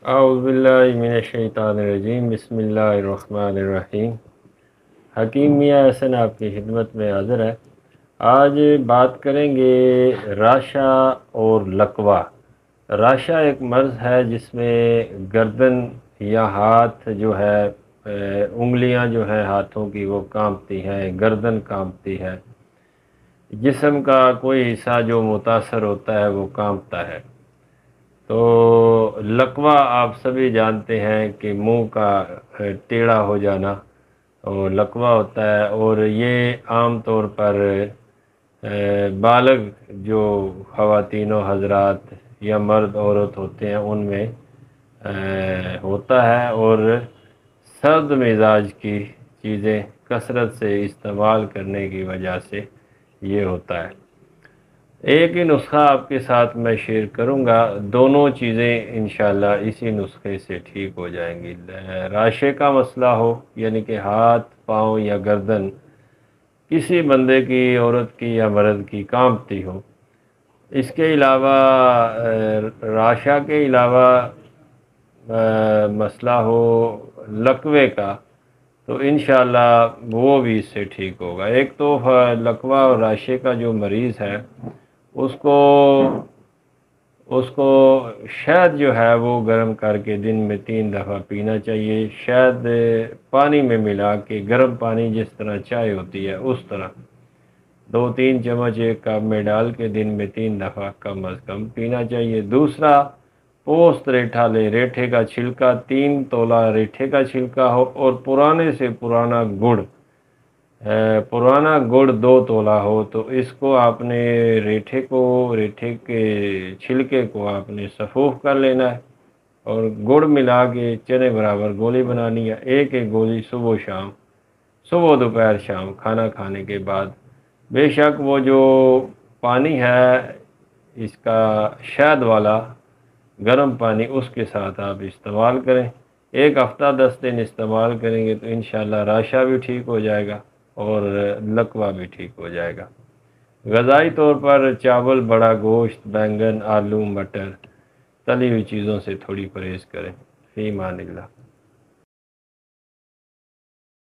अऊज़ुबिल्लाहिमिनश्शैतानिर्रजीम बिस्मिल्लाहिर्रहमानिर्रहीम। हकीम मियाँ हसन आपकी खिदमत में हाज़िर है। आज बात करेंगे राशा और लकवा। राशा एक मर्ज़ है जिसमें गर्दन या हाथ जो है उंगलियां जो हैं हाथों की वो कांपती हैं, गर्दन कांपती है, जिस्म का कोई हिस्सा जो मुतासर होता है वो कांपता है। तो लकवा आप सभी जानते हैं कि मुंह का टेढ़ा हो जाना और लकवा होता है, और ये आम तौर पर बालग जो ख़वातीन हज़रात या मर्द औरत होते हैं उनमें होता है, और सर्द मिजाज की चीज़ें कसरत से इस्तेमाल करने की वजह से ये होता है। एक ही नुस्खा आपके साथ मैं शेयर करूंगा, दोनों चीज़ें इंशाल्लाह इसी नुस्खे से ठीक हो जाएंगी। राशे का मसला हो यानी कि हाथ पाँव या गर्दन किसी बंदे की, औरत की या मर्द की कांपती हो, इसके अलावा राशा के अलावा मसला हो लकवे का, तो इंशाल्लाह वो भी इससे ठीक होगा। एक तो लकवा और राशे का जो मरीज़ है उसको उसको शहद जो है वो गर्म करके दिन में 3 दफ़ा पीना चाहिए। शहद पानी में मिला के, गर्म पानी जिस तरह चाय होती है उस तरह 2-3 चम्मच एक कप में डाल के दिन में 3 दफ़ा कम अज़ कम पीना चाहिए। दूसरा, पोस्त रेठा ले, रेठे का छिलका, 3 तोला रेठे का छिलका हो, और पुराने से पुराना गुड़, पुराना गुड़ 2 तोला हो, तो इसको आपने रेठे के छिलके को आपने सफ़ूफ कर लेना है, और गुड़ मिला के चने बराबर गोली बनानी है। एक एक गोली सुबह शाम, सुबह दोपहर शाम खाना खाने के बाद। बेशक वो जो पानी है इसका शहद वाला गर्म पानी, उसके साथ आप इस्तेमाल करें। एक हफ़्ता 10 दिन इस्तेमाल करेंगे तो इंशाल्लाह राशा भी ठीक हो जाएगा और लकवा भी ठीक हो जाएगा। ग़िज़ाई तौर पर चावल, बड़ा गोश्त, बैंगन, आलू, मटर, तली हुई चीज़ों से थोड़ी परहेज़ करें। फ़ी अमानिल्लाह।